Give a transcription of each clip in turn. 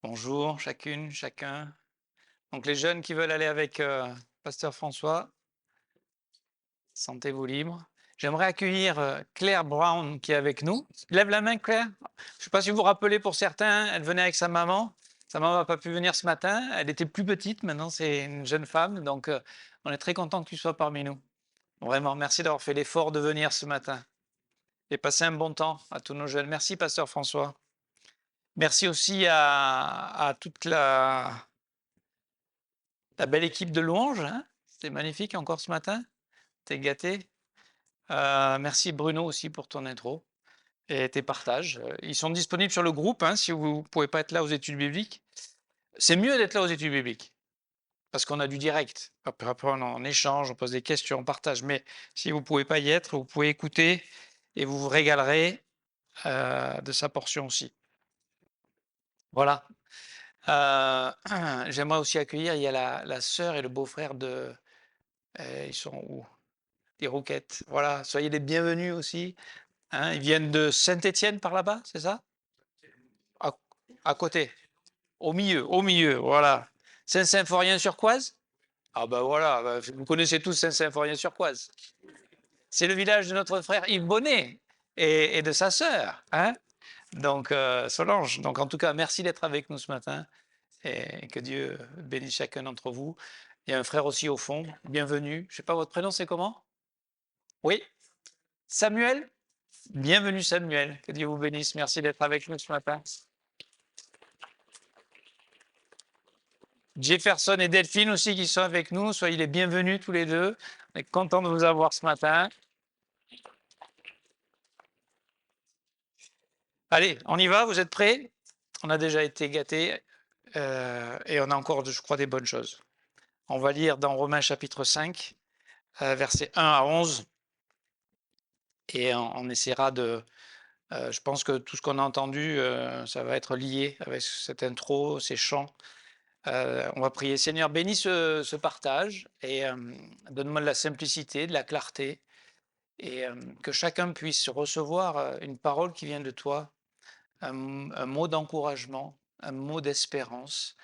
Bonjour chacune, chacun. Donc les jeunes qui veulent aller avec Pasteur François, sentez-vous libre. J'aimerais accueillir Claire Brown qui est avec nous. Lève la main Claire. Je ne sais pas si vous vous rappelez pour certains, elle venait avec sa maman. Sa maman n'a pas pu venir ce matin. Elle était plus petite, maintenant c'est une jeune femme. Donc on est très content que tu sois parmi nous. Vraiment, merci d'avoir fait l'effort de venir ce matin et passer un bon temps à tous nos jeunes. Merci Pasteur François. Merci aussi à toute la belle équipe de louanges, hein. C'était magnifique encore ce matin. T'es gâté. Merci Bruno aussi pour ton intro et tes partages. Ils sont disponibles sur le groupe, hein, si vous ne pouvez pas être là aux études bibliques. C'est mieux d'être là aux études bibliques parce qu'on a du direct. Après, on échange, on pose des questions, on partage. Mais si vous ne pouvez pas y être, vous pouvez écouter et vous vous régalerez de sa portion aussi. Voilà. J'aimerais aussi accueillir, il y a la sœur et le beau-frère de... ils sont où? Des Rouquettes. Voilà, soyez les bienvenus aussi, hein. Ils viennent de Saint-Étienne par là-bas, c'est ça? À, à côté, au milieu, voilà. Saint-Symphorien-sur-Coise? Ah ben voilà, vous connaissez tous Saint-Symphorien-sur-Coise. C'est le village de notre frère Yves Bonnet et de sa sœur, hein? Donc Solange. Donc en tout cas, merci d'être avec nous ce matin et que Dieu bénisse chacun d'entre vous. Il y a un frère aussi au fond. Bienvenue. Je ne sais pas, votre prénom c'est comment? Oui, Samuel? Bienvenue Samuel, que Dieu vous bénisse. Merci d'être avec nous ce matin. Jefferson et Delphine aussi qui sont avec nous. Soyez les bienvenus tous les deux. On est content de vous avoir ce matin. Allez, on y va, vous êtes prêts? On a déjà été gâtés et on a encore, je crois, des bonnes choses. On va lire dans Romains chapitre 5, versets 1 à 11. Et on essaiera de... je pense que tout ce qu'on a entendu, ça va être lié avec cette intro, ces chants. On va prier. Seigneur, bénis ce partage et donne-moi de la simplicité, de la clarté et que chacun puisse recevoir une parole qui vient de toi, un mot d'encouragement, un mot d'espérance,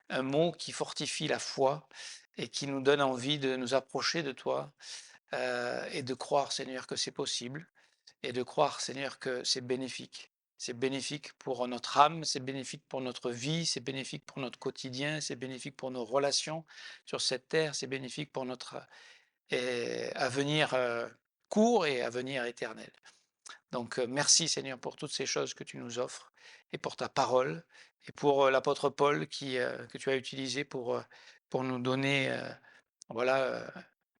un mot qui fortifie la foi et qui nous donne envie de nous approcher de toi et de croire, Seigneur, que c'est possible et de croire, Seigneur, que c'est bénéfique. C'est bénéfique pour notre âme, c'est bénéfique pour notre vie, c'est bénéfique pour notre quotidien, c'est bénéfique pour nos relations sur cette terre, c'est bénéfique pour notre avenir court et avenir éternel. Donc merci Seigneur pour toutes ces choses que tu nous offres et pour ta parole et pour l'apôtre Paul que tu as utilisé pour nous donner voilà,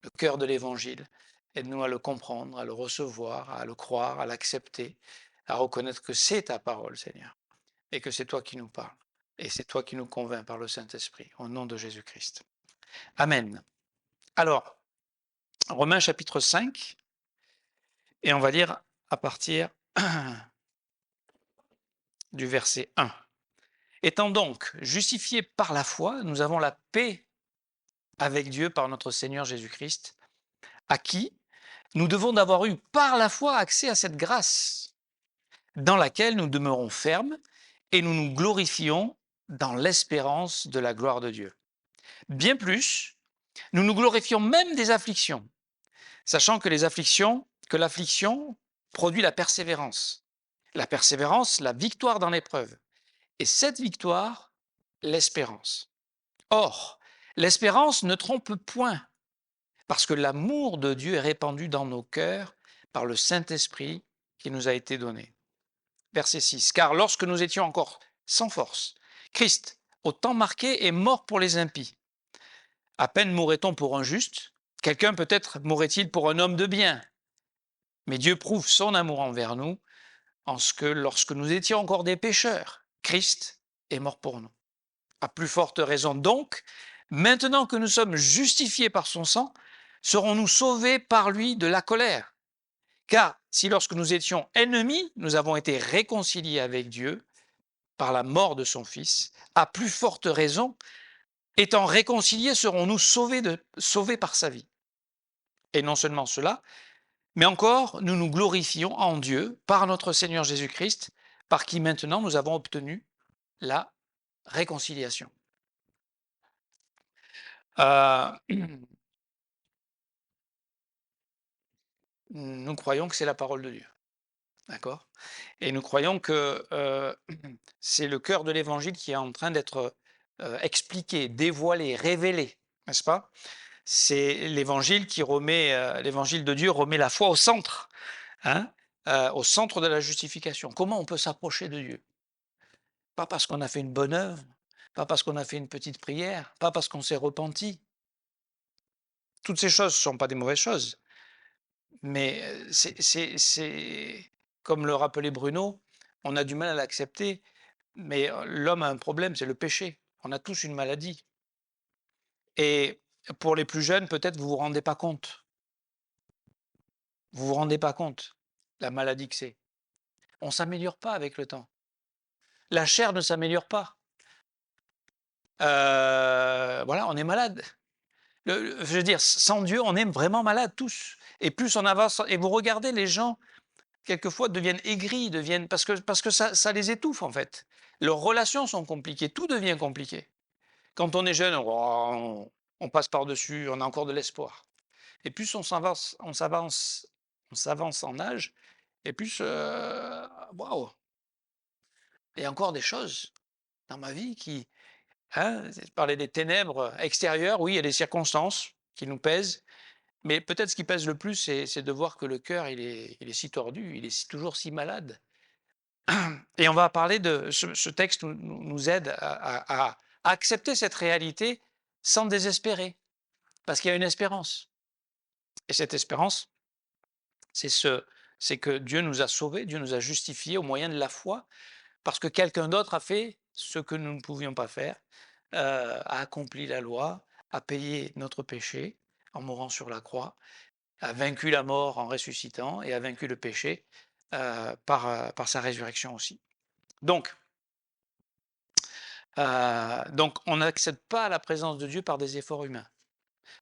le cœur de l'évangile. Aide-nous à le comprendre, à le recevoir, à le croire, à l'accepter, à reconnaître que c'est ta parole, Seigneur, et que c'est toi qui nous parles, et c'est toi qui nous convaincs par le Saint-Esprit, au nom de Jésus-Christ. Amen. Alors, Romains chapitre 5, et on va lire à partir du verset 1. Étant donc justifiés par la foi, nous avons la paix avec Dieu par notre Seigneur Jésus-Christ, à qui nous devons d'avoir eu par la foi accès à cette grâce dans laquelle nous demeurons fermes et nous nous glorifions dans l'espérance de la gloire de Dieu. Bien plus, nous nous glorifions même des afflictions, sachant que l'affliction produit la persévérance, la victoire dans l'épreuve, et cette victoire, l'espérance. Or, l'espérance ne trompe point, parce que l'amour de Dieu est répandu dans nos cœurs par le Saint-Esprit qui nous a été donné. Verset 6. Car lorsque nous étions encore sans force, Christ, au temps marqué, est mort pour les impies. À peine mourrait-on pour un juste, quelqu'un peut-être mourrait-il pour un homme de bien. Mais Dieu prouve son amour envers nous en ce que lorsque nous étions encore des pécheurs, Christ est mort pour nous. À plus forte raison donc, maintenant que nous sommes justifiés par son sang, serons-nous sauvés par lui de la colère. Car si lorsque nous étions ennemis, nous avons été réconciliés avec Dieu par la mort de son Fils, à plus forte raison, étant réconciliés, serons-nous sauvés par sa vie. Et non seulement cela, mais encore nous nous glorifions en Dieu par notre Seigneur Jésus-Christ, par qui maintenant nous avons obtenu la réconciliation. Euh, nous croyons que c'est la parole de Dieu, d'accord? Et nous croyons que c'est le cœur de l'évangile qui est en train d'être expliqué, dévoilé, révélé, n'est-ce pas? C'est l'évangile qui remet, l'évangile de Dieu remet la foi au centre, hein, au centre de la justification. Comment on peut s'approcher de Dieu? Pas parce qu'on a fait une bonne œuvre, pas parce qu'on a fait une petite prière, pas parce qu'on s'est repenti. Toutes ces choses ne sont pas des mauvaises choses, mais c'est comme le rappelait Bruno, on a du mal à l'accepter, mais l'homme a un problème, c'est le péché. On a tous une maladie. Et pour les plus jeunes, peut-être vous vous rendez pas compte. Vous vous rendez pas compte, la maladie que c'est. On s'améliore pas avec le temps. La chair ne s'améliore pas. Voilà, on est malade. Je veux dire, sans Dieu, on est vraiment malade tous. Et plus on avance, et vous regardez les gens, quelquefois deviennent aigris, deviennent parce que ça les étouffe en fait. Leurs relations sont compliquées, tout devient compliqué. Quand on est jeune, on passe par-dessus, on a encore de l'espoir. Et plus on s'avance en âge, et plus waouh, il y a encore des choses dans ma vie qui, hein, je parlais des ténèbres extérieures, oui, il y a des circonstances qui nous pèsent, mais peut-être ce qui pèse le plus, c'est de voir que le cœur, il est si tordu, il est toujours si malade. Et on va parler de ce texte nous aide à accepter cette réalité sans désespérer, parce qu'il y a une espérance. Et cette espérance, c'est c'est que Dieu nous a sauvés, Dieu nous a justifiés au moyen de la foi, parce que quelqu'un d'autre a fait ce que nous ne pouvions pas faire, a accompli la loi, a payé notre péché en mourant sur la croix, a vaincu la mort en ressuscitant et a vaincu le péché par sa résurrection aussi. Donc on n'accède pas à la présence de Dieu par des efforts humains,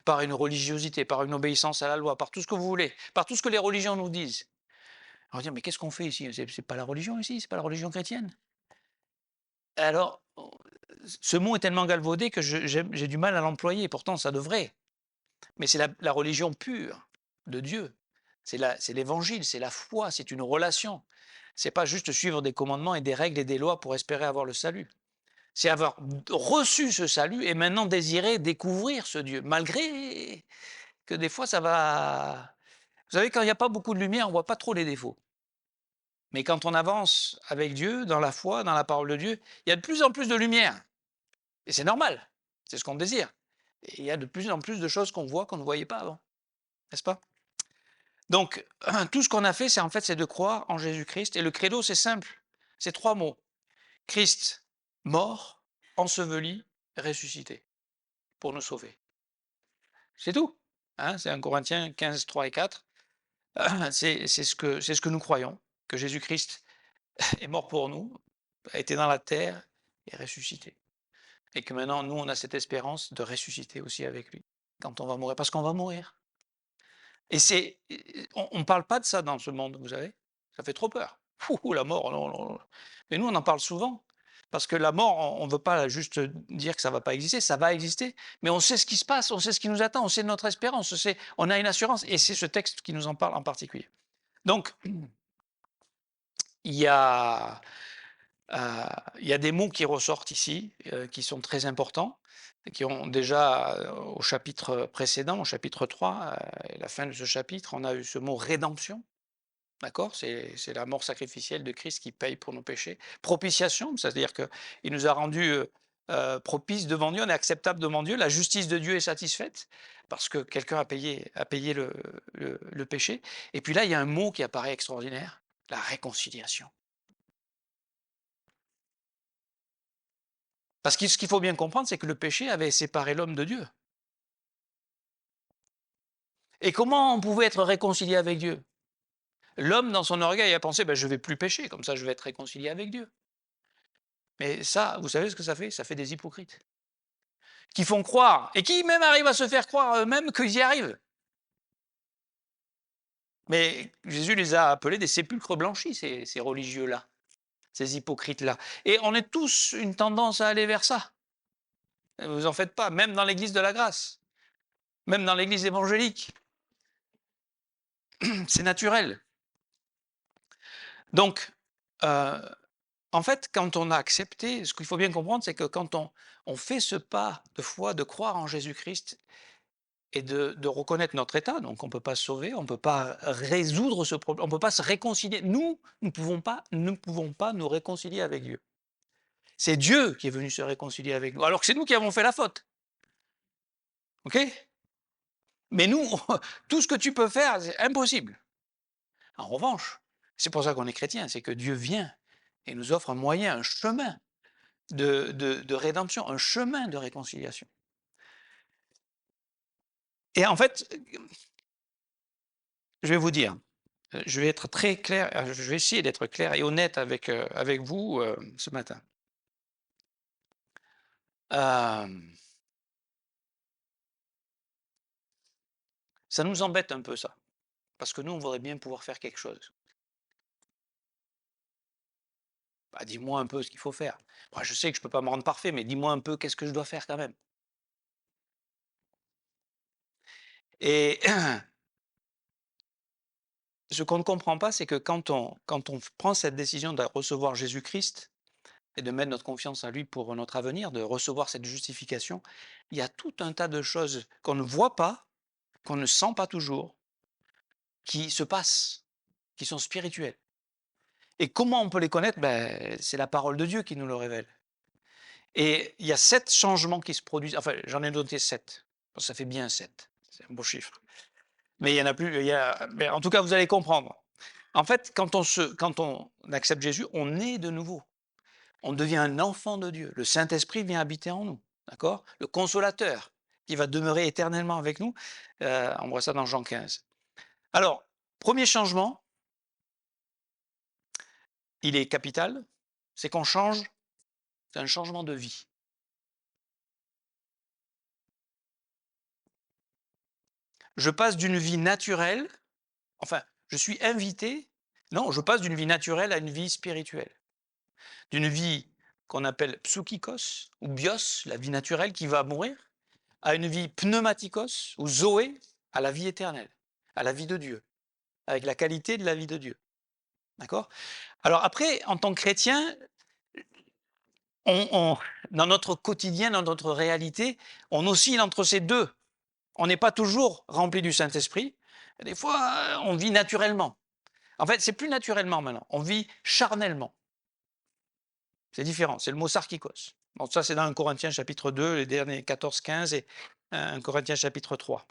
par une religiosité, par une obéissance à la loi, par tout ce que vous voulez, par tout ce que les religions nous disent. On va dire, mais qu'est-ce qu'on fait ici? C'est pas la religion ici, c'est pas la religion chrétienne. Alors, ce mot est tellement galvaudé que j'ai du mal à l'employer, pourtant ça devrait. Mais c'est la religion pure de Dieu. C'est l'évangile, c'est la foi, c'est une relation. C'est pas juste suivre des commandements et des règles et des lois pour espérer avoir le salut. C'est avoir reçu ce salut et maintenant désirer découvrir ce Dieu, malgré que des fois ça va. Vous savez, quand il n'y a pas beaucoup de lumière, on ne voit pas trop les défauts. Mais quand on avance avec Dieu, dans la foi, dans la parole de Dieu, il y a de plus en plus de lumière. Et c'est normal, c'est ce qu'on désire. Et il y a de plus en plus de choses qu'on voit qu'on ne voyait pas avant, n'est-ce pas? Donc, tout ce qu'on a fait, c'est de croire en Jésus-Christ. Et le credo, c'est simple, c'est 3 mots. Christ mort, enseveli, ressuscité, pour nous sauver. C'est tout. Hein, c'est 1 Corinthiens 15, 3 et 4. C'est ce que nous croyons, que Jésus-Christ est mort pour nous, a été dans la terre et ressuscité. Et que maintenant, nous, on a cette espérance de ressusciter aussi avec lui, quand on va mourir, parce qu'on va mourir. Et on ne parle pas de ça dans ce monde, vous savez, ça fait trop peur. Fou, la mort, non, non, non. Mais nous, on en parle souvent, parce que la mort, on ne veut pas juste dire que ça ne va pas exister, ça va exister, mais on sait ce qui se passe, on sait ce qui nous attend, on sait notre espérance, on a une assurance, et c'est ce texte qui nous en parle en particulier. Donc, il y a, il y a des mots qui ressortent ici, qui sont très importants, qui ont déjà, au chapitre précédent, au chapitre 3, la fin de ce chapitre, on a eu ce mot rédemption. D'accord? C'est la mort sacrificielle de Christ qui paye pour nos péchés. Propitiation, c'est-à-dire qu'il nous a rendus propices devant Dieu, on est acceptable devant Dieu, la justice de Dieu est satisfaite parce que quelqu'un a payé le péché. Et puis là, il y a un mot qui apparaît extraordinaire, la réconciliation. Parce que ce qu'il faut bien comprendre, c'est que le péché avait séparé l'homme de Dieu. Et comment on pouvait être réconcilié avec Dieu? L'homme, dans son orgueil, a pensé, ben, je ne vais plus pécher, comme ça je vais être réconcilié avec Dieu. Mais ça, vous savez ce que ça fait? Ça fait des hypocrites. Qui font croire, et qui même arrivent à se faire croire eux-mêmes qu'ils y arrivent. Mais Jésus les a appelés des sépulcres blanchis, ces religieux-là. ces hypocrites-là. Et on est tous une tendance à aller vers ça. Vous en faites pas, même dans l'église de la grâce, même dans l'église évangélique. C'est naturel. Donc, en fait, quand on a accepté, ce qu'il faut bien comprendre, c'est que quand on fait ce pas de foi, de croire en Jésus-Christ et de reconnaître notre état, donc on ne peut pas se sauver, on ne peut pas résoudre ce problème, on ne peut pas se réconcilier. Nous ne pouvons pas nous réconcilier avec Dieu. C'est Dieu qui est venu se réconcilier avec nous, alors que c'est nous qui avons fait la faute. OK? Mais nous, tout ce que tu peux faire, c'est impossible. En revanche, c'est pour ça qu'on est chrétien, c'est que Dieu vient et nous offre un moyen, un chemin de rédemption, un chemin de réconciliation. Et en fait, je vais vous dire, je vais être très clair, je vais essayer d'être clair et honnête avec vous ce matin. Ça nous embête un peu ça, parce que nous, on voudrait bien pouvoir faire quelque chose. Bah, dis-moi un peu ce qu'il faut faire. Moi, je sais que je ne peux pas me rendre parfait, mais dis-moi un peu qu'est-ce que je dois faire quand même. Et ce qu'on ne comprend pas, c'est que quand on prend cette décision de recevoir Jésus-Christ et de mettre notre confiance en lui pour notre avenir, de recevoir cette justification, il y a tout un tas de choses qu'on ne voit pas, qu'on ne sent pas toujours, qui se passent, qui sont spirituelles. Et comment on peut les connaître? Ben, c'est la parole de Dieu qui nous le révèle. Et il y a 7 changements qui se produisent. Enfin, j'en ai noté 7. Ça fait bien 7. C'est un beau chiffre. Mais il y en a plus. Mais en tout cas, vous allez comprendre. En fait, quand on accepte Jésus, on est de nouveau. On devient un enfant de Dieu. Le Saint-Esprit vient habiter en nous. D'accord? Le consolateur qui va demeurer éternellement avec nous. On voit ça dans Jean 15. Alors, premier changement, il est capital, c'est qu'on change, c'est un changement de vie. Je passe d'une vie naturelle, enfin, je suis invité, non, je passe d'une vie naturelle à une vie spirituelle. D'une vie qu'on appelle psychikos ou bios, la vie naturelle qui va mourir, à une vie pneumatikos ou zoé, à la vie éternelle, à la vie de Dieu, avec la qualité de la vie de Dieu. D'accord? Alors après, en tant que chrétien, dans notre quotidien, dans notre réalité, on oscille entre ces deux. On n'est pas toujours rempli du Saint-Esprit. Des fois, on vit naturellement. En fait, c'est plus naturellement maintenant. On vit charnellement. C'est différent. C'est le mot sarkikos. Bon, ça, c'est dans 1 Corinthiens chapitre 2, les derniers 14-15 et 1 Corinthiens chapitre 3.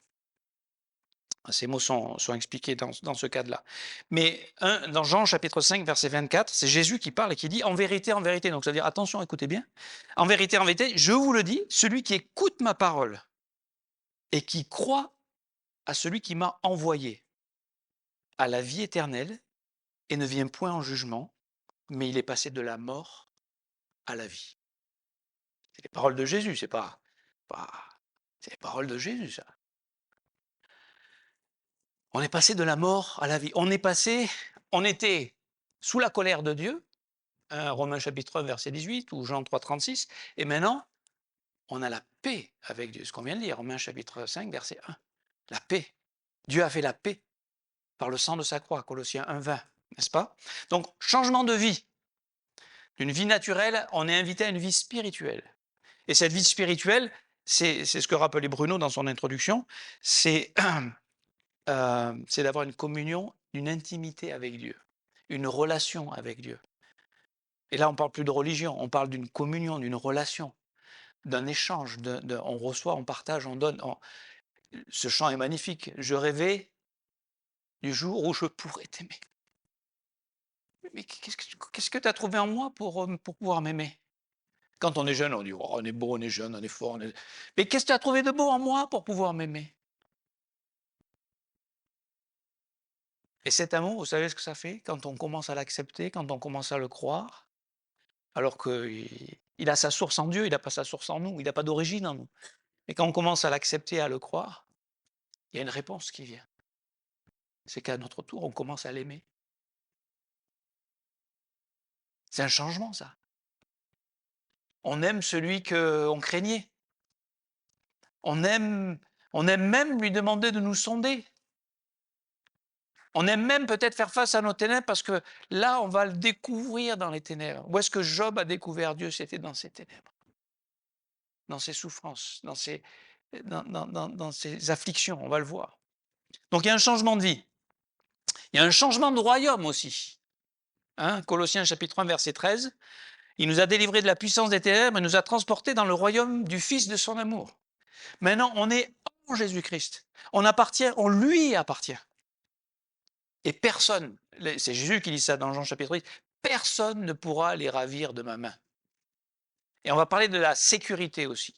Ces mots sont expliqués dans ce cadre-là. Mais dans Jean chapitre 5, verset 24, c'est Jésus qui parle et qui dit en vérité, donc ça veut dire attention, écoutez bien, en vérité, je vous le dis, celui qui écoute ma parole et qui croit à celui qui m'a envoyé à la vie éternelle et ne vient point en jugement, mais il est passé de la mort à la vie. C'est les paroles de Jésus, pas c'est les paroles de Jésus, ça. On est passé de la mort à la vie. On était sous la colère de Dieu, Romains chapitre 1, verset 18, ou Jean 3, 36, et maintenant, on a la paix avec Dieu. Ce qu'on vient de lire, Romains chapitre 5, verset 1. La paix. Dieu a fait la paix par le sang de sa croix, Colossiens 1, 20, n'est-ce pas? Donc, changement de vie. D'une vie naturelle, on est invité à une vie spirituelle. Et cette vie spirituelle, c'est ce que rappelait Bruno dans son introduction, c'est d'avoir une communion, une intimité avec Dieu, une relation avec Dieu. Et là, on ne parle plus de religion, on parle d'une communion, d'une relation, d'un échange, on reçoit, on partage, on donne. Ce chant est magnifique. Je rêvais du jour où je pourrais t'aimer. Mais qu'est-ce que tu as trouvé en moi pour pouvoir m'aimer? Quand on est jeune, on dit oh, on est beau, on est jeune, on est fort. Mais qu'est-ce que tu as trouvé de beau en moi pour pouvoir m'aimer? Et cet amour, vous savez ce que ça fait quand on commence à l'accepter, quand on commence à le croire, alors qu'il a sa source en Dieu, il n'a pas sa source en nous, il n'a pas d'origine en nous. Et quand on commence à l'accepter, à le croire, il y a une réponse qui vient. C'est qu'à notre tour, on commence à l'aimer. C'est un changement, ça. On aime celui qu'on craignait. On aime même lui demander de nous sonder. On aime même peut-être faire face à nos ténèbres parce que là, on va le découvrir dans les ténèbres. Où est-ce que Job a découvert Dieu? C'était dans ses ténèbres, dans ses souffrances, dans ses afflictions, on va le voir. Donc il y a un changement de vie. Il y a un changement de royaume aussi. Colossiens chapitre 1, verset 13. Il nous a délivrés de la puissance des ténèbres et nous a transportés dans le royaume du Fils de son amour. Maintenant, on est en Jésus-Christ. On lui appartient. Et personne, c'est Jésus qui dit ça dans Jean chapitre 8, personne ne pourra les ravir de ma main. Et on va parler de la sécurité aussi.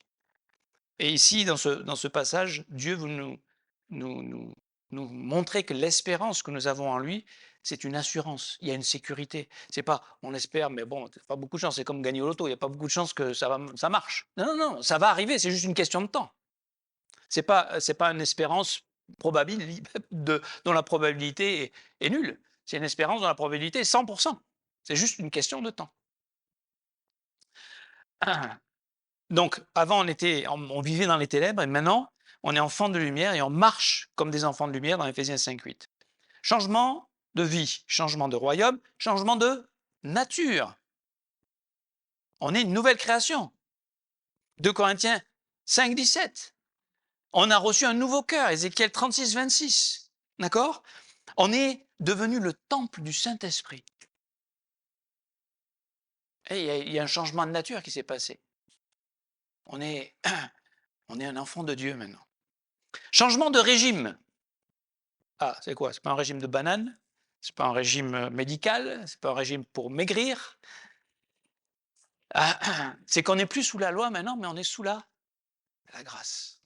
Et ici, dans ce passage, Dieu veut nous montrer que l'espérance que nous avons en lui, c'est une assurance, il y a une sécurité. C'est pas, on espère, mais bon, il n'y a pas beaucoup de chance, c'est comme gagner au loto, il n'y a pas beaucoup de chance que ça marche. Non, non, non, ça va arriver, c'est juste une question de temps. C'est pas une espérance dont la probabilité est nulle. C'est une espérance dont la probabilité est 100%. C'est juste une question de temps. Donc, avant, on vivait dans les ténèbres et maintenant, on est enfant de lumière et on marche comme des enfants de lumière dans Éphésiens 5:8. Changement de vie, changement de royaume, changement de nature. On est une nouvelle création. 2 Corinthiens 5:17. On a reçu un nouveau cœur, Ézéchiel 36:26. D'accord? On est devenu le temple du Saint-Esprit. Et il y a un changement de nature qui s'est passé. On est un enfant de Dieu maintenant. Changement de régime. Ah, c'est quoi? C'est pas un régime de banane, c'est pas un régime médical, c'est pas un régime pour maigrir. C'est qu'on n'est plus sous la loi maintenant, mais on est sous la grâce.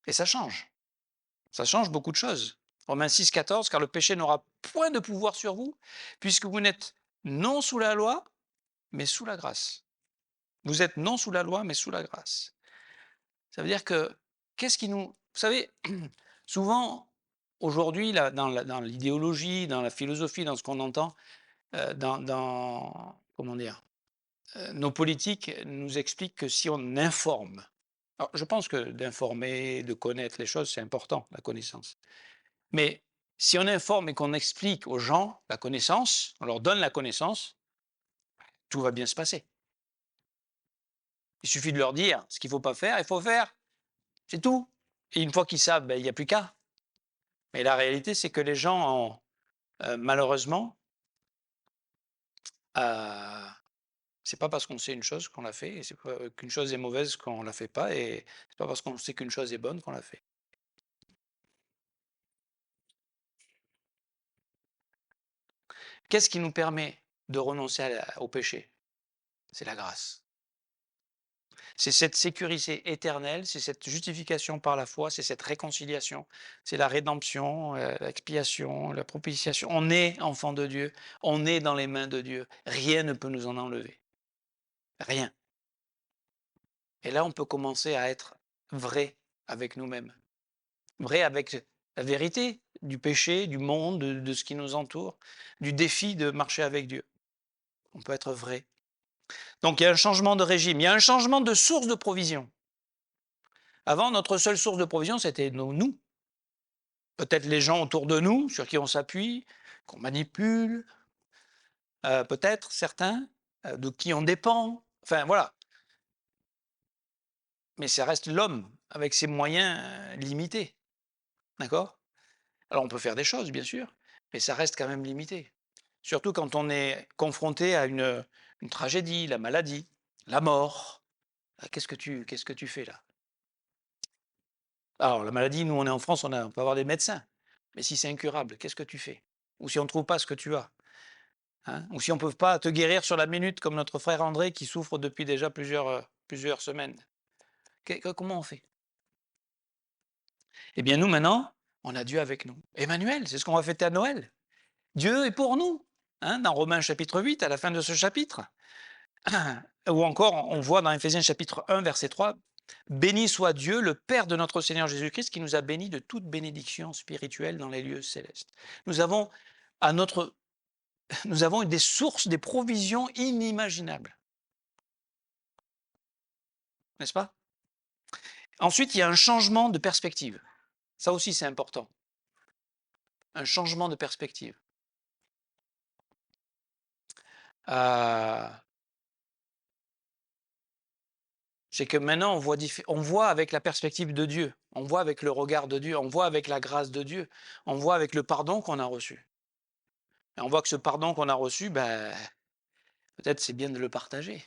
Et ça change. Ça change beaucoup de choses. Romains 6,14, car le péché n'aura point de pouvoir sur vous, puisque vous n'êtes non sous la loi, mais sous la grâce. Vous êtes non sous la loi, mais sous la grâce. Ça veut dire que, qu'est-ce qui nous... Vous savez, souvent, aujourd'hui, dans l'idéologie, dans la philosophie, dans ce qu'on entend, comment dire, nos politiques nous expliquent que si on informe, alors je pense que d'informer, de connaître les choses, c'est important, la connaissance. Mais si on informe et qu'on explique aux gens la connaissance, on leur donne la connaissance, tout va bien se passer. Il suffit de leur dire ce qu'il ne faut pas faire, il faut faire. C'est tout. Et une fois qu'ils savent, ben, il n'y a plus qu'à. Mais la réalité, c'est que les gens ont, malheureusement, c'est pas parce qu'on sait une chose qu'on la fait, et c'est pas qu'une chose est mauvaise qu'on la fait pas, et c'est pas parce qu'on sait qu'une chose est bonne qu'on la fait. Qu'est-ce qui nous permet de renoncer au péché? C'est la grâce. C'est cette sécurité éternelle, c'est cette justification par la foi, c'est cette réconciliation, c'est la rédemption, l'expiation, la propitiation. On est enfant de Dieu, on est dans les mains de Dieu. Rien ne peut nous en enlever. Rien. Et là, on peut commencer à être vrai avec nous-mêmes. Vrai avec la vérité du péché, du monde, de ce qui nous entoure, du défi de marcher avec Dieu. On peut être vrai. Donc il y a un changement de régime, il y a un changement de source de provision. Avant, notre seule source de provision, c'était nous. Peut-être les gens autour de nous, sur qui on s'appuie, qu'on manipule, peut-être certains, de qui on dépend. Enfin, voilà. Mais ça reste l'homme, avec ses moyens limités. D'accord? Alors on peut faire des choses, bien sûr, mais ça reste quand même limité. Surtout quand on est confronté à une tragédie, la maladie, la mort. Qu'est-ce que tu fais là? Alors la maladie, nous on est en France, on peut avoir des médecins. Mais si c'est incurable, qu'est-ce que tu fais? Ou si on ne trouve pas ce que tu as? Ou si on ne peut pas te guérir sur la minute, comme notre frère André qui souffre depuis déjà plusieurs semaines. Comment on fait? Eh bien nous maintenant, on a Dieu avec nous. Emmanuel, c'est ce qu'on va fêter à Noël. Dieu est pour nous. Dans Romains chapitre 8, à la fin de ce chapitre. Ou encore, on voit dans Éphésiens chapitre 1, verset 3, « Béni soit Dieu, le Père de notre Seigneur Jésus-Christ, qui nous a bénis de toute bénédiction spirituelle dans les lieux célestes. » Nous avons à notre nous avons des sources, des provisions inimaginables. N'est-ce pas? Ensuite, il y a un changement de perspective. Ça aussi, c'est important. Un changement de perspective. C'est que maintenant, on voit avec la perspective de Dieu, on voit avec le regard de Dieu, on voit avec la grâce de Dieu, on voit avec le pardon qu'on a reçu. Et on voit que ce pardon qu'on a reçu, ben, peut-être c'est bien de le partager.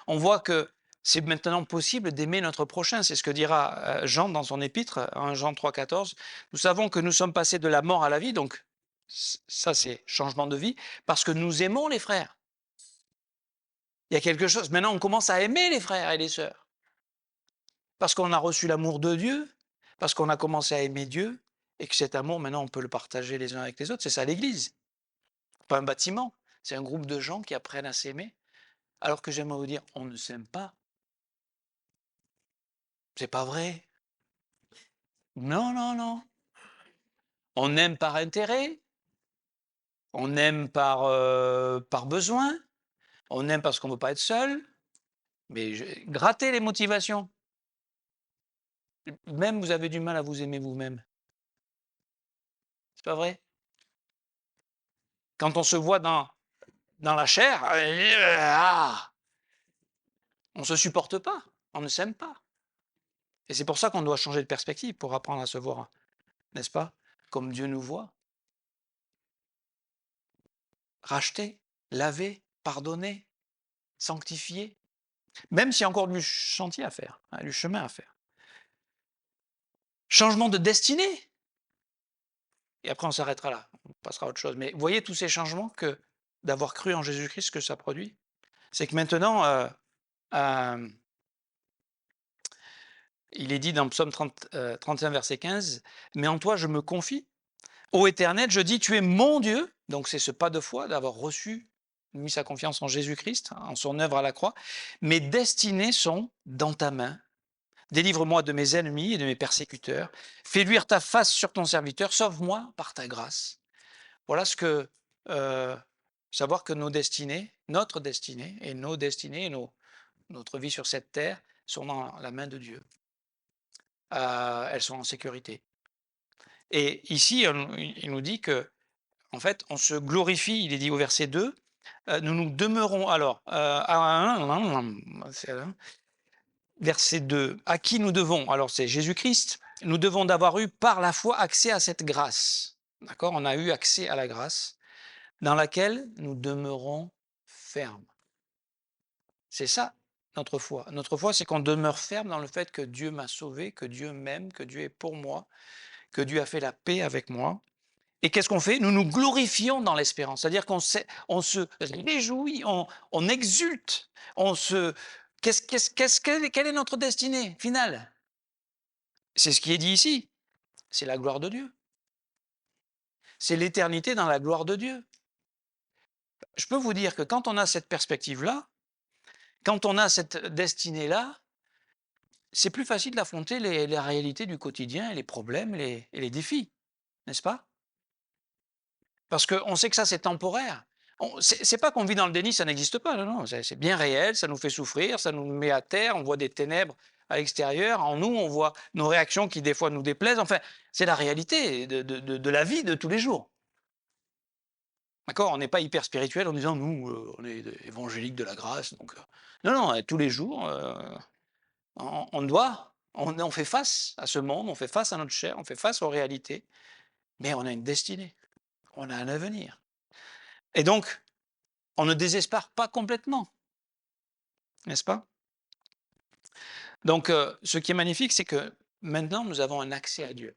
On voit que c'est maintenant possible d'aimer notre prochain. C'est ce que dira Jean dans son épître, 1 Jean 3,14. Nous savons que nous sommes passés de la mort à la vie, donc ça c'est changement de vie, parce que nous aimons les frères. Il y a quelque chose, maintenant on commence à aimer les frères et les sœurs. Parce qu'on a reçu l'amour de Dieu, parce qu'on a commencé à aimer Dieu, et que cet amour, maintenant, on peut le partager les uns avec les autres. C'est ça l'Église. Pas un bâtiment, c'est un groupe de gens qui apprennent à s'aimer. Alors que j'aimerais vous dire, on ne s'aime pas. C'est pas vrai. Non, non, non. On aime par intérêt, on aime par besoin, on aime parce qu'on ne veut pas être seul, mais grattez les motivations. Même vous avez du mal à vous aimer vous-même. C'est pas vrai? Quand on se voit dans la chair, on ne se supporte pas, on ne s'aime pas. Et c'est pour ça qu'on doit changer de perspective pour apprendre à se voir, n'est-ce pas? Comme Dieu nous voit. Racheter, laver, pardonner, sanctifier. Même s'il y a encore du chantier à faire, du chemin à faire. Changement de destinée. Et après, on s'arrêtera là, on passera à autre chose. Mais vous voyez tous ces changements que d'avoir cru en Jésus-Christ, que ça produit? C'est que maintenant, il est dit dans Psaume 31, verset 15, « Mais en toi je me confie, ô Éternel, je dis, tu es mon Dieu. » Donc c'est ce pas de foi, d'avoir reçu, mis sa confiance en Jésus-Christ, en son œuvre à la croix. « Mes destinées sont dans ta main. Délivre-moi de mes ennemis et de mes persécuteurs. Fais luire ta face sur ton serviteur. Sauve-moi par ta grâce. » Voilà ce que... savoir que nos destinées, notre destinée et nos destinées, et notre vie sur cette terre sont dans la main de Dieu. Elles sont en sécurité. Et ici, il nous dit que, en fait, on se glorifie, il est dit au verset 2, nous nous demeurons alors, verset 2, à qui nous devons? Alors c'est Jésus-Christ, nous devons d'avoir eu par la foi accès à cette grâce. D'accord? On a eu accès à la grâce dans laquelle nous demeurons fermes. C'est ça notre foi. Notre foi, c'est qu'on demeure ferme dans le fait que Dieu m'a sauvé, que Dieu m'aime, que Dieu est pour moi, que Dieu a fait la paix avec moi. Et qu'est-ce qu'on fait? Nous nous glorifions dans l'espérance. C'est-à-dire qu'on se réjouit, on exulte, quelle est notre destinée finale? C'est ce qui est dit ici. C'est la gloire de Dieu. C'est l'éternité dans la gloire de Dieu. Je peux vous dire que quand on a cette perspective-là, quand on a cette destinée-là, c'est plus facile d'affronter les réalités du quotidien, les problèmes et les défis, n'est-ce pas? Parce qu'on sait que ça, c'est temporaire. C'est pas qu'on vit dans le déni, ça n'existe pas, non, non, c'est bien réel, ça nous fait souffrir, ça nous met à terre, on voit des ténèbres à l'extérieur, en nous, on voit nos réactions qui des fois nous déplaisent, enfin, c'est la réalité de la vie de tous les jours. D'accord? On n'est pas hyper spirituel en disant, nous, on est évangéliques de la grâce, donc... non, non, tous les jours, on fait face à ce monde, on fait face à notre chair, on fait face aux réalités, mais on a une destinée, on a un avenir. Et donc, on ne désespère pas complètement, n'est-ce pas? Donc, ce qui est magnifique, c'est que maintenant, nous avons un accès à Dieu.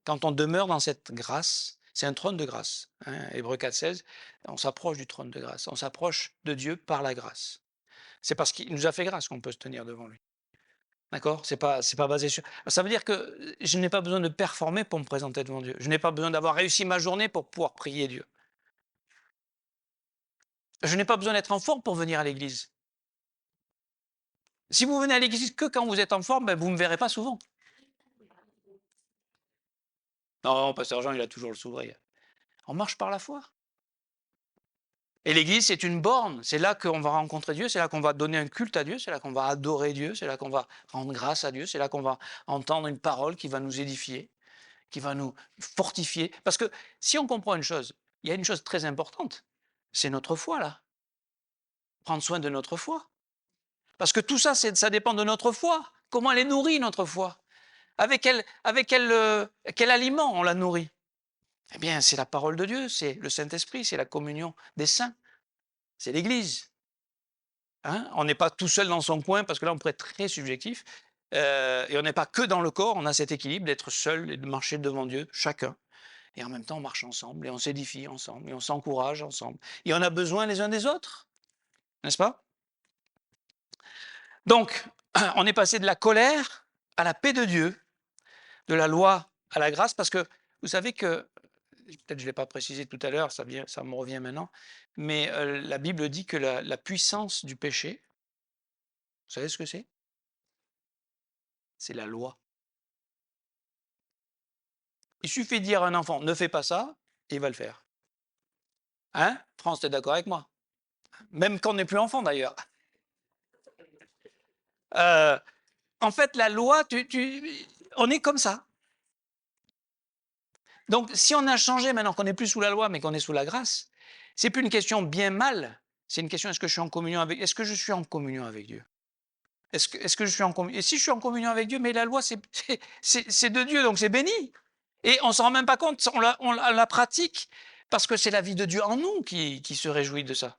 Quand on demeure dans cette grâce, c'est un trône de grâce. Hein, Hébreux 4,16, on s'approche du trône de grâce. On s'approche de Dieu par la grâce. C'est parce qu'il nous a fait grâce qu'on peut se tenir devant lui. D'accord? C'est pas basé sur... Ça veut dire que je n'ai pas besoin de performer pour me présenter devant Dieu. Je n'ai pas besoin d'avoir réussi ma journée pour pouvoir prier Dieu. Je n'ai pas besoin d'être en forme pour venir à l'église. Si vous venez à l'église que quand vous êtes en forme, ben vous ne me verrez pas souvent. Non, pasteur Jean, il a toujours le sourire. On marche par la foi. Et l'église, c'est une borne. C'est là qu'on va rencontrer Dieu, c'est là qu'on va donner un culte à Dieu, c'est là qu'on va adorer Dieu, c'est là qu'on va rendre grâce à Dieu, c'est là qu'on va entendre une parole qui va nous édifier, qui va nous fortifier. Parce que si on comprend une chose, il y a une chose très importante, c'est notre foi là. Prendre soin de notre foi. Parce que tout ça, ça dépend de notre foi. Comment elle est nourrie, notre foi? Quel aliment on la nourrit? Eh bien, c'est la parole de Dieu, c'est le Saint-Esprit, c'est la communion des saints, c'est l'Église. Hein, on n'est pas tout seul dans son coin, parce que là, on pourrait être très subjectif. Et on n'est pas que dans le corps, on a cet équilibre d'être seul et de marcher devant Dieu, chacun. Et en même temps, on marche ensemble, et on s'édifie ensemble, et on s'encourage ensemble. Et on a besoin les uns des autres, n'est-ce pas? Donc, on est passé de la colère à la paix de Dieu, de la loi à la grâce, parce que vous savez que, peut-être je ne l'ai pas précisé tout à l'heure, ça me revient maintenant, mais la Bible dit que la puissance du péché, vous savez ce que c'est? C'est la loi. Il suffit de dire à un enfant, ne fais pas ça, et il va le faire. Hein? France, tu es d'accord avec moi? Même quand on n'est plus enfant d'ailleurs. Euh, en fait, la loi, on est comme ça. Donc, si on a changé maintenant qu'on n'est plus sous la loi, mais qu'on est sous la grâce, c'est plus une question bien-mal, c'est une question, est-ce que je suis en communion avec, est-ce que je suis en communion avec Dieu? Est-ce que je suis en communion? Et si je suis en communion avec Dieu, mais la loi, c'est de Dieu, donc c'est béni. Et on ne s'en rend même pas compte, on la pratique parce que c'est la vie de Dieu en nous qui se réjouit de ça.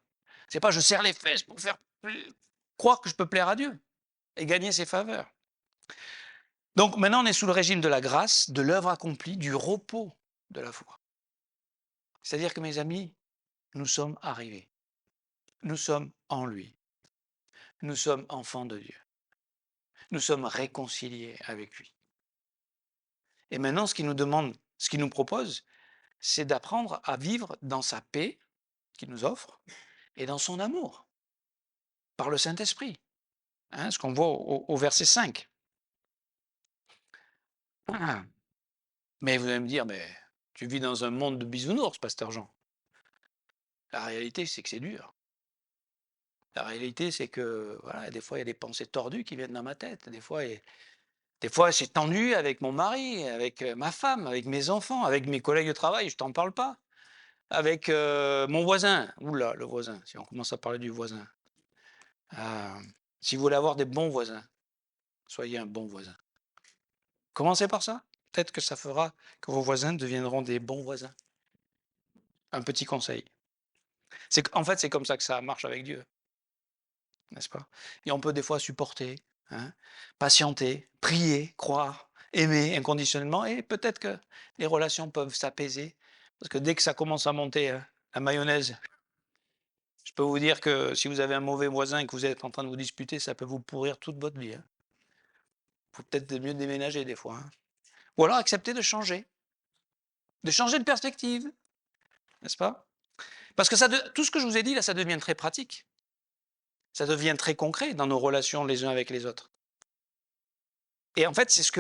C'est pas je serre les fesses pour faire croire que je peux plaire à Dieu et gagner ses faveurs. Donc maintenant, on est sous le régime de la grâce, de l'œuvre accomplie, du repos de la foi. C'est-à-dire que, mes amis, nous sommes arrivés. Nous sommes en lui. Nous sommes enfants de Dieu. Nous sommes réconciliés avec lui. Et maintenant, ce qu'il nous demande, ce qu'il nous propose, c'est d'apprendre à vivre dans sa paix qu'il nous offre et dans son amour, par le Saint-Esprit. Hein, ce qu'on voit au verset 5. Ah, mais vous allez me dire, mais tu vis dans un monde de bisounours, pasteur Jean. La réalité, c'est que c'est dur. La réalité, c'est que voilà, des fois, il y a des pensées tordues qui viennent dans ma tête. Des fois, c'est tendu avec mon mari, avec ma femme, avec mes enfants, avec mes collègues de travail, je t'en parle pas. Avec mon voisin. Oula, le voisin, si on commence à parler du voisin. Si vous voulez avoir des bons voisins, soyez un bon voisin. Commencez par ça. Peut-être que ça fera que vos voisins deviendront des bons voisins. Un petit conseil. En fait, c'est comme ça que ça marche avec Dieu, n'est-ce pas? Et on peut des fois supporter, hein, patienter, prier, croire, aimer inconditionnellement, et peut-être que les relations peuvent s'apaiser. Parce que dès que ça commence à monter, la mayonnaise, je peux vous dire que si vous avez un mauvais voisin et que vous êtes en train de vous disputer, ça peut vous pourrir toute votre vie. Il faut peut-être mieux déménager des fois. Hein. Ou alors accepter de changer de perspective, n'est-ce pas? Parce que tout ce que je vous ai dit là, ça devient très pratique. Ça devient très concret dans nos relations les uns avec les autres. Et en fait, c'est ce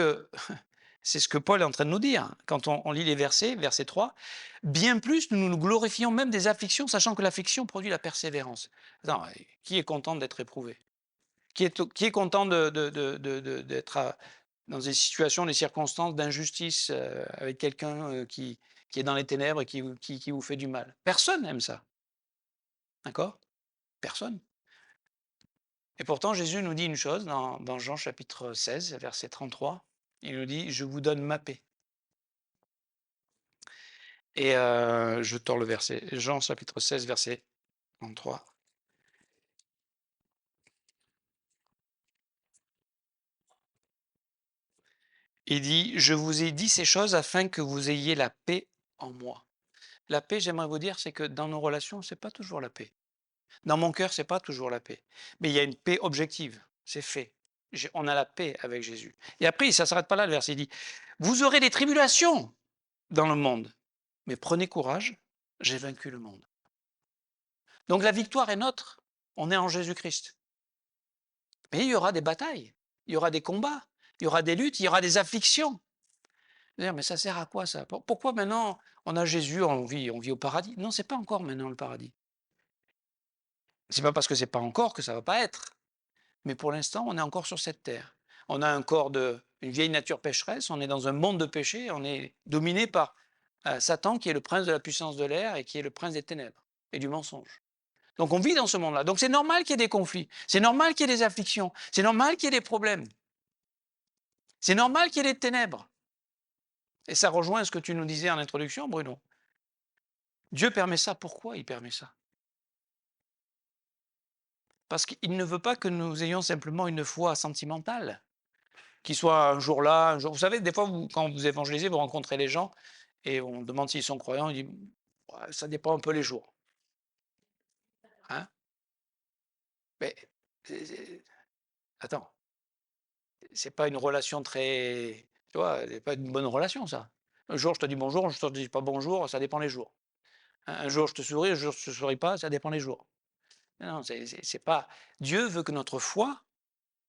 que Paul est en train de nous dire. Quand on lit les versets, verset 3, bien plus, nous nous glorifions même des afflictions, sachant que l'affliction produit la persévérance. Attends, qui est content d'être éprouvé? Qui est content d'être dans des situations, des circonstances d'injustice avec quelqu'un qui est dans les ténèbres et qui vous fait du mal? Personne n'aime ça. D'accord? Personne. Et pourtant, Jésus nous dit une chose dans Jean chapitre 16, verset 33. Il nous dit, je vous donne ma paix. Et je tords le verset. Jean chapitre 16, verset 33. Il dit, je vous ai dit ces choses afin que vous ayez la paix en moi. La paix, j'aimerais vous dire, c'est que dans nos relations, c'est pas toujours la paix. Dans mon cœur, c'est pas toujours la paix. Mais il y a une paix objective. C'est fait. On a la paix avec Jésus. Et après, ça ne s'arrête pas là, le verset. Il dit, vous aurez des tribulations dans le monde. Mais prenez courage, j'ai vaincu le monde. Donc la victoire est nôtre. On est en Jésus-Christ. Mais il y aura des batailles, il y aura des combats, il y aura des luttes, il y aura des afflictions. Mais ça sert à quoi ça? Pourquoi maintenant on a Jésus, on vit au paradis? Non, c'est pas encore maintenant le paradis. C'est pas parce que c'est pas encore que ça va pas être. Mais pour l'instant, on est encore sur cette terre. On a un corps une vieille nature pécheresse, on est dans un monde de péché, on est dominé par Satan qui est le prince de la puissance de l'air et qui est le prince des ténèbres et du mensonge. Donc on vit dans ce monde-là. Donc c'est normal qu'il y ait des conflits, c'est normal qu'il y ait des afflictions, c'est normal qu'il y ait des problèmes, c'est normal qu'il y ait des ténèbres. Et ça rejoint ce que tu nous disais en introduction, Bruno. Dieu permet ça, pourquoi il permet ça? Parce qu'il ne veut pas que nous ayons simplement une foi sentimentale, qui soit un jour là, un jour. Vous savez, des fois, quand vous évangélisez, vous rencontrez les gens et on demande s'ils sont croyants, ils disent ouais, ça dépend un peu les jours. Hein. Mais attends, c'est pas une relation très. Tu vois, c'est pas une bonne relation, ça. Un jour, je te dis bonjour, je te dis pas bonjour, ça dépend les jours. Un jour, je te souris, un jour, je te souris pas, ça dépend les jours. Non, c'est pas. Dieu veut que notre foi,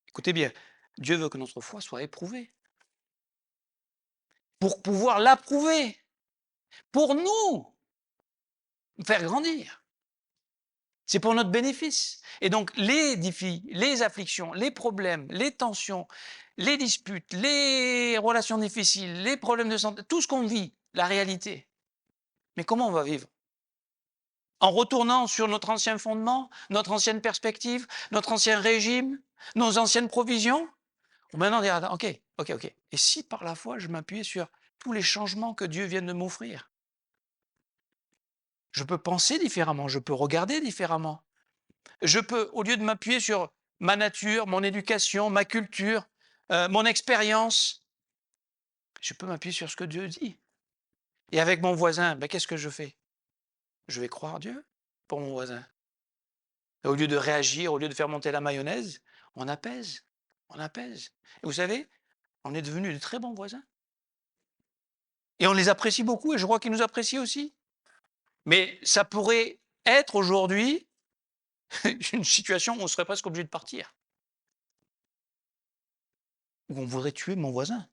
écoutez bien, Dieu veut que notre foi soit éprouvée pour pouvoir l'approuver, pour nous faire grandir. C'est pour notre bénéfice. Et donc, les défis, les afflictions, les problèmes, les tensions, les disputes, les relations difficiles, les problèmes de santé, tout ce qu'on vit, la réalité. Mais comment on va vivre? En retournant sur notre ancien fondement, notre ancienne perspective, notre ancien régime, nos anciennes provisions? Ou maintenant dire, attends, ok. Et si par la foi, je m'appuyais sur tous les changements que Dieu vient de m'offrir? Je peux penser différemment, je peux regarder différemment. Je peux, au lieu de m'appuyer sur ma nature, mon éducation, ma culture, mon expérience, je peux m'appuyer sur ce que Dieu dit. Et avec mon voisin, ben, qu'est-ce que je fais? Je vais croire Dieu pour mon voisin. Et au lieu de réagir, au lieu de faire monter la mayonnaise, on apaise. On apaise. Et vous savez, on est devenus de très bons voisins. Et on les apprécie beaucoup et je crois qu'ils nous apprécient aussi. Mais ça pourrait être aujourd'hui une situation où on serait presque obligé de partir. Où on voudrait tuer mon voisin.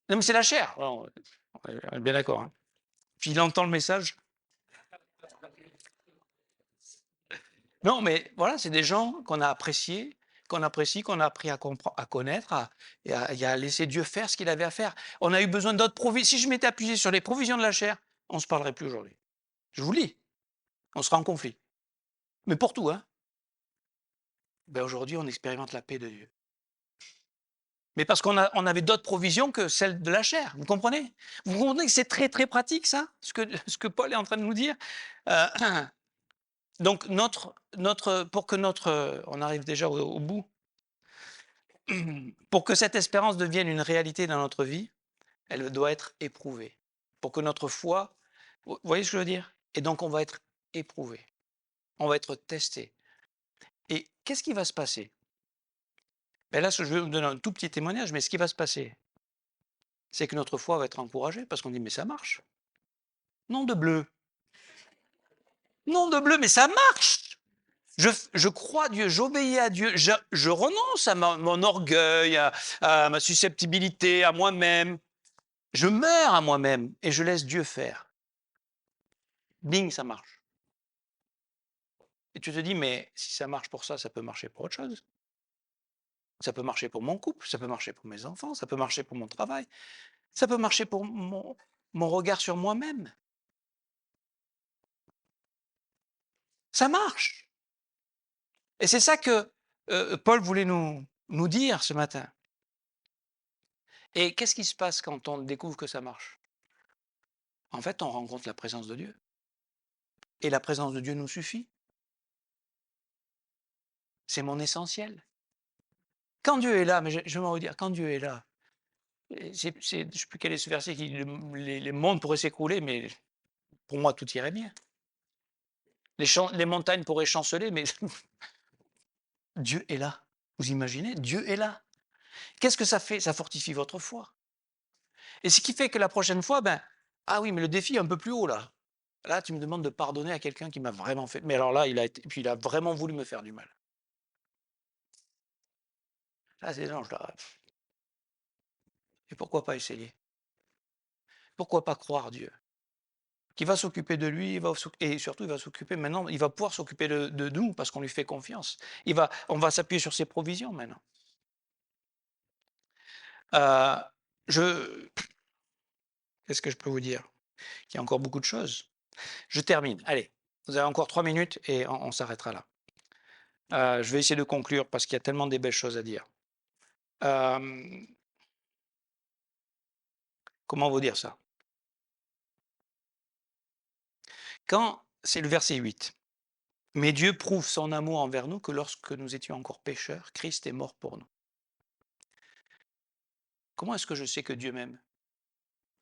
Non, mais c'est la chair. On est bien d'accord. Hein. Puis il entend le message. Non, mais voilà, c'est des gens qu'on a appréciés, qu'on apprécie, qu'on a appris à connaître, à laisser Dieu faire ce qu'il avait à faire. On a eu besoin d'autres provisions. Si je m'étais appuyé sur les provisions de la chair, on ne se parlerait plus aujourd'hui. Je vous le dis, on sera en conflit. Mais pour tout, hein. Ben aujourd'hui, on expérimente la paix de Dieu. Mais parce on avait d'autres provisions que celles de la chair. Vous comprenez? Vous comprenez que c'est très, très pratique, ça, ce que Paul est en train de nous dire? Euh, donc, pour que on arrive déjà au bout, pour que cette espérance devienne une réalité dans notre vie, elle doit être éprouvée. Pour que notre foi, vous voyez ce que je veux dire? Et donc, on va être éprouvé. On va être testé. Et qu'est-ce qui va se passer? Ben là, je vais vous donner un tout petit témoignage, mais ce qui va se passer, c'est que notre foi va être encouragée parce qu'on dit, mais ça marche. Nom de bleu. Nom de bleu, mais ça marche. Je crois Dieu, j'obéis à Dieu, je renonce à mon orgueil, à ma susceptibilité, à moi-même. Je meurs à moi-même et je laisse Dieu faire. Bing, ça marche. Et tu te dis, mais si ça marche pour ça peut marcher pour autre chose. Ça peut marcher pour mon couple, ça peut marcher pour mes enfants, ça peut marcher pour mon travail, ça peut marcher pour mon regard sur moi-même. Ça marche. Et c'est ça que Paul voulait nous dire ce matin. Et qu'est-ce qui se passe quand on découvre que ça marche? En fait, on rencontre la présence de Dieu. Et la présence de Dieu nous suffit. C'est mon essentiel. Quand Dieu est là, mais je vais vous dire, quand Dieu est là, je ne sais plus quel est ce verset qui les mondes pourraient s'écrouler, mais pour moi, tout irait bien. Les montagnes pourraient chanceler, mais Dieu est là. Vous imaginez? Dieu est là. Qu'est-ce que ça fait? Ça fortifie votre foi. Et ce qui fait que la prochaine fois, ben, ah oui, mais le défi est un peu plus haut là. Là, tu me demandes de pardonner à quelqu'un qui m'a vraiment fait. Mais alors là, puis il a vraiment voulu me faire du mal. Là, c'est non, et pourquoi pas essayer? Pourquoi pas croire Dieu? qui va s'occuper de lui, et surtout il va s'occuper maintenant, il va pouvoir s'occuper de nous parce qu'on lui fait confiance. On va s'appuyer sur ses provisions maintenant. Euh, Qu'est-ce que je peux vous dire? Il y a encore beaucoup de choses. Je termine. Allez, vous avez encore 3 minutes et on s'arrêtera là. Je vais essayer de conclure parce qu'il y a tellement de belles choses à dire. Comment vous dire ça? Quand c'est le verset 8. Mais Dieu prouve son amour envers nous que lorsque nous étions encore pécheurs, Christ est mort pour nous. Comment est-ce que je sais que Dieu m'aime?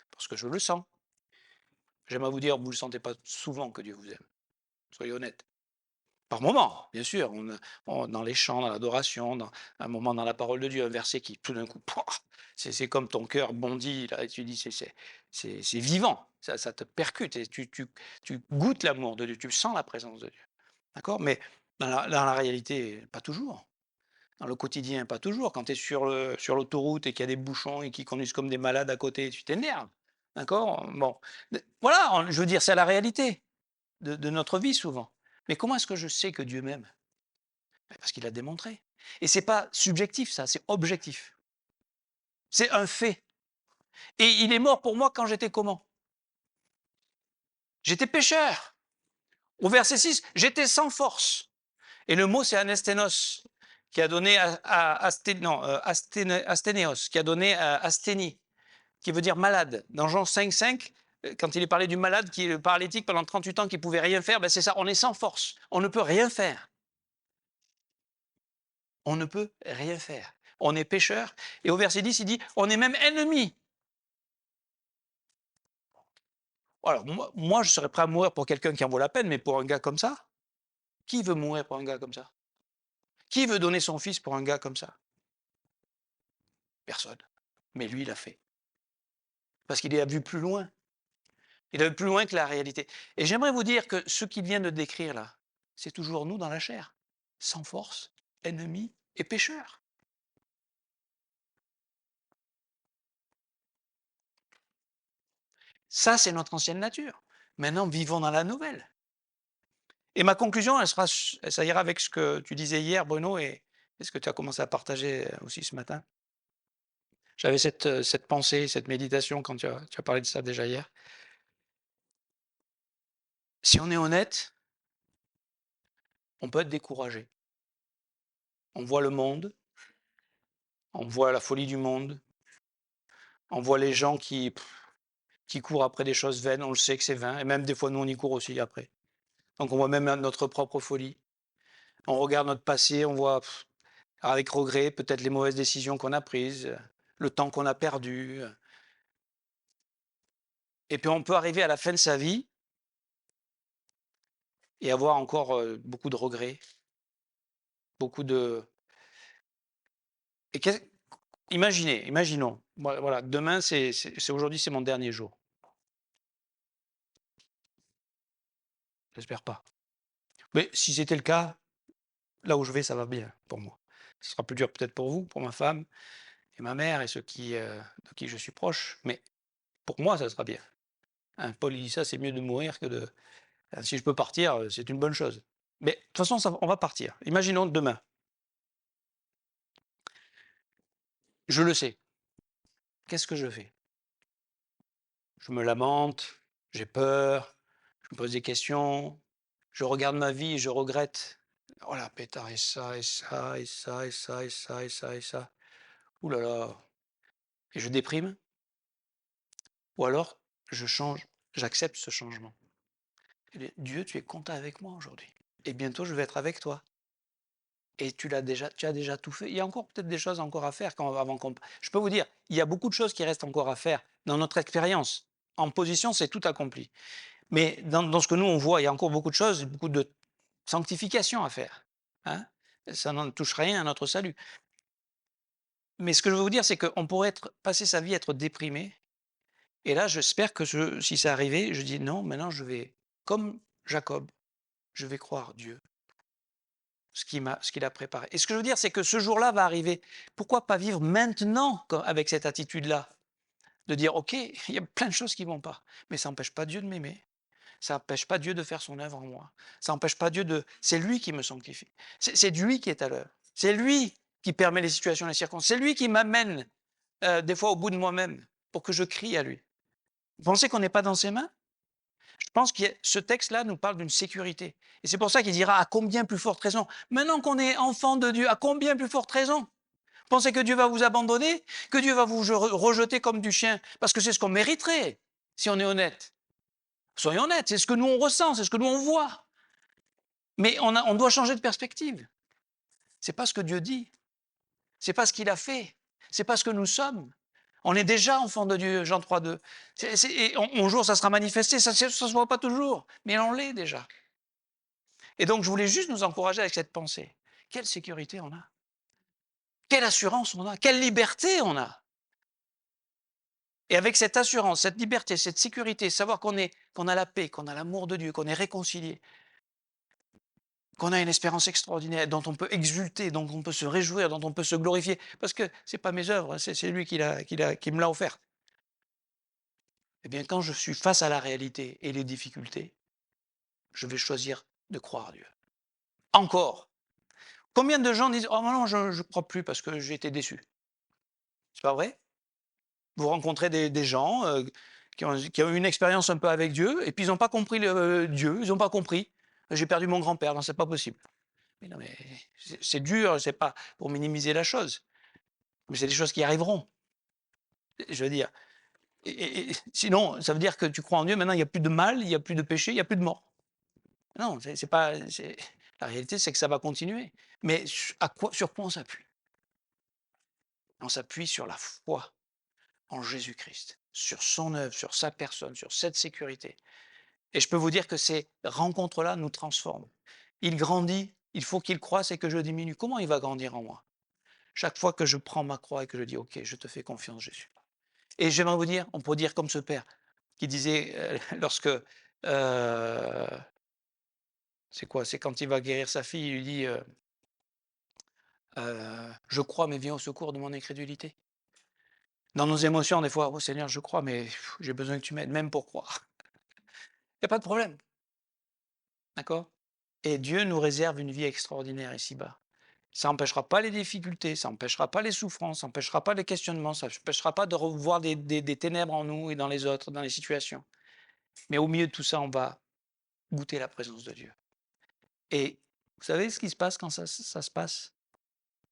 Parce que je le sens. J'aime à vous dire, vous ne le sentez pas souvent que Dieu vous aime. Soyez honnête. Par moment, bien sûr, dans les chants, dans l'adoration, dans un moment dans la parole de Dieu, un verset qui tout d'un coup, c'est comme ton cœur bondit, là, et tu dis, c'est vivant, ça te percute, et tu goûtes l'amour de Dieu, tu sens la présence de Dieu. D'accord? Mais dans la réalité, pas toujours. Dans le quotidien, pas toujours. Quand tu es sur l'autoroute et qu'il y a des bouchons et qu'ils conduisent comme des malades à côté, tu t'énerves. D'accord? Bon. Voilà, je veux dire, c'est la réalité de notre vie souvent. Mais comment est-ce que je sais que Dieu m'aime? Parce qu'il a démontré. Et c'est pas subjectif, ça, c'est objectif. C'est un fait. Et il est mort pour moi quand j'étais comment? J'étais pécheur. Au verset 6, j'étais sans force. Et le mot, c'est anestenos, qui a donné asténéos, qui a donné asthénie, qui veut dire malade. Dans Jean 5,5, quand il est parlé du malade, qui est le paralytique pendant 38 ans, qui ne pouvait rien faire, ben c'est ça, on est sans force. On ne peut rien faire. On ne peut rien faire. On est pécheur. Et au verset 10, il dit, on est même ennemi. Alors, moi, je serais prêt à mourir pour quelqu'un qui en vaut la peine, mais pour un gars comme ça, qui veut mourir pour un gars comme ça? Qui veut donner son fils pour un gars comme ça? Personne. Mais lui, il l'a fait. Parce qu'il a vu plus loin. Il a vu plus loin que la réalité. Et j'aimerais vous dire que ce qu'il vient de décrire là, c'est toujours nous dans la chair. Sans force, ennemis et pécheurs. Ça, c'est notre ancienne nature. Maintenant, vivons dans la nouvelle. Et ma conclusion, ça ira avec ce que tu disais hier, Bruno, et ce que tu as commencé à partager aussi ce matin. J'avais cette pensée, cette méditation quand tu as parlé de ça déjà hier. Si on est honnête, on peut être découragé. On voit le monde, on voit la folie du monde, on voit les gens qui courent après des choses vaines, on le sait que c'est vain, et même des fois nous on y court aussi après. Donc on voit même notre propre folie. On regarde notre passé, on voit avec regret peut-être les mauvaises décisions qu'on a prises, le temps qu'on a perdu. Et puis on peut arriver à la fin de sa vie et avoir encore beaucoup de regrets, beaucoup de... Et imaginons, voilà, demain, aujourd'hui, c'est mon dernier jour. J'espère pas. Mais si c'était le cas, là où je vais, ça va bien pour moi. Ce sera plus dur peut-être pour vous, pour ma femme et ma mère et ceux de qui je suis proche, mais pour moi, ça sera bien. Hein, Paul il dit ça, c'est mieux de mourir que de... Si je peux partir, c'est une bonne chose. Mais de toute façon, on va partir. Imaginons demain. Je le sais. Qu'est-ce que je fais? Je me lamente, j'ai peur, je me pose des questions, je regarde ma vie et je regrette. Oh là, pétard, et ça, et ça, et ça, et ça, et ça, et ça, et ça. Ouh là là. Et je déprime. Ou alors, je change, j'accepte ce changement. Dieu, tu es content avec moi aujourd'hui. Et bientôt, je vais être avec toi. Et tu as déjà tout fait. Il y a encore peut-être des choses encore à faire avant qu'on... Je peux vous dire, il y a beaucoup de choses qui restent encore à faire dans notre expérience. En position, c'est tout accompli. Mais dans ce que nous, on voit, il y a encore beaucoup de choses, beaucoup de sanctification à faire. Hein, ça n'en touche rien à notre salut. Mais ce que je veux vous dire, c'est qu'on pourrait passer sa vie à être déprimé. Et là, j'espère que si ça arrivait, je dis non, maintenant je vais, comme Jacob, je vais croire Dieu, ce qu'il a préparé. Et ce que je veux dire, c'est que ce jour-là va arriver. Pourquoi pas vivre maintenant avec cette attitude-là? De dire, OK, il y a plein de choses qui ne vont pas, mais ça n'empêche pas Dieu de m'aimer. ça n'empêche pas Dieu de faire son œuvre en moi. Ça n'empêche pas Dieu de... C'est lui qui me sanctifie. C'est lui qui est à l'œuvre. C'est lui qui permet les situations, les circonstances. C'est lui qui m'amène des fois au bout de moi-même pour que je crie à lui. Vous pensez qu'on n'est pas dans ses mains? Je pense que ce texte-là nous parle d'une sécurité. Et c'est pour ça qu'il dira à combien plus forte raison. Maintenant qu'on est enfant de Dieu, à combien plus forte raison? Vous pensez que Dieu va vous abandonner? Que Dieu va vous rejeter comme du chien? Parce que c'est ce qu'on mériterait, si on est honnête. Soyons honnêtes, c'est ce que nous on ressent, c'est ce que nous on voit. Mais on doit changer de perspective. C'est pas ce que Dieu dit. C'est pas ce qu'il a fait. C'est pas ce que nous sommes. On est déjà enfants de Dieu, Jean 3,2. Et un jour, ça sera manifesté, ça ne se voit pas toujours, mais on l'est déjà. Et donc, je voulais juste nous encourager avec cette pensée. Quelle sécurité on a? Quelle assurance on a? Quelle liberté on a? Et avec cette assurance, cette liberté, cette sécurité, savoir qu'on a la paix, qu'on a l'amour de Dieu, qu'on est réconcilié, qu'on a une espérance extraordinaire, dont on peut exulter, dont on peut se réjouir, dont on peut se glorifier, parce que ce n'est pas mes œuvres, c'est lui qui me l'a offert. Eh bien, quand je suis face à la réalité et les difficultés, je vais choisir de croire Dieu. Encore. Combien de gens disent: «Oh non, je ne crois plus parce que j'ai été déçu». C'est pas vrai? Vous rencontrez des gens qui ont eu une expérience un peu avec Dieu et puis ils n'ont pas compris Dieu, ils n'ont pas compris. J'ai perdu mon grand-père, non, c'est pas possible. Mais non, mais c'est dur, c'est pas pour minimiser la chose, mais c'est des choses qui arriveront. Je veux dire, sinon, ça veut dire que tu crois en Dieu, maintenant il n'y a plus de mal, il n'y a plus de péché, il n'y a plus de mort. Non, c'est pas. La réalité, c'est que ça va continuer. Mais sur quoi on s'appuie? On s'appuie sur la foi en Jésus-Christ, sur son œuvre, sur sa personne, sur cette sécurité. Et je peux vous dire que ces rencontres-là nous transforment. Il grandit, il faut qu'il croisse et que je diminue. Comment il va grandir en moi? Chaque fois que je prends ma croix et que je dis: «OK, je te fais confiance, Jésus». Et j'aimerais vous dire, on peut dire comme ce père qui disait lorsque, c'est quoi? C'est quand il va guérir sa fille, il lui dit, «Je crois, mais viens au secours de mon incrédulité». Dans nos émotions, des fois: «Oh Seigneur, je crois, mais j'ai besoin que tu m'aides, même pour croire». Il y a pas de problème, d'accord? Et Dieu nous réserve une vie extraordinaire ici-bas. Ça n'empêchera pas les difficultés, ça n'empêchera pas les souffrances, ça n'empêchera pas les questionnements, ça n'empêchera pas de revoir des ténèbres en nous et dans les autres, dans les situations. Mais au milieu de tout ça, on va goûter la présence de Dieu. Et vous savez ce qui se passe quand ça se passe?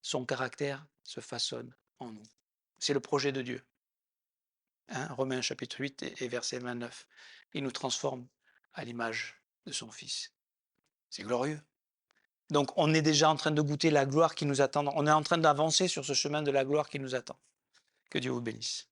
Son caractère se façonne en nous. C'est le projet de Dieu. Hein, Romains chapitre 8 et verset 29. Il nous transforme à l'image de son Fils. C'est glorieux. Donc on est déjà en train de goûter la gloire qui nous attend. On est en train d'avancer sur ce chemin de la gloire qui nous attend. Que Dieu vous bénisse.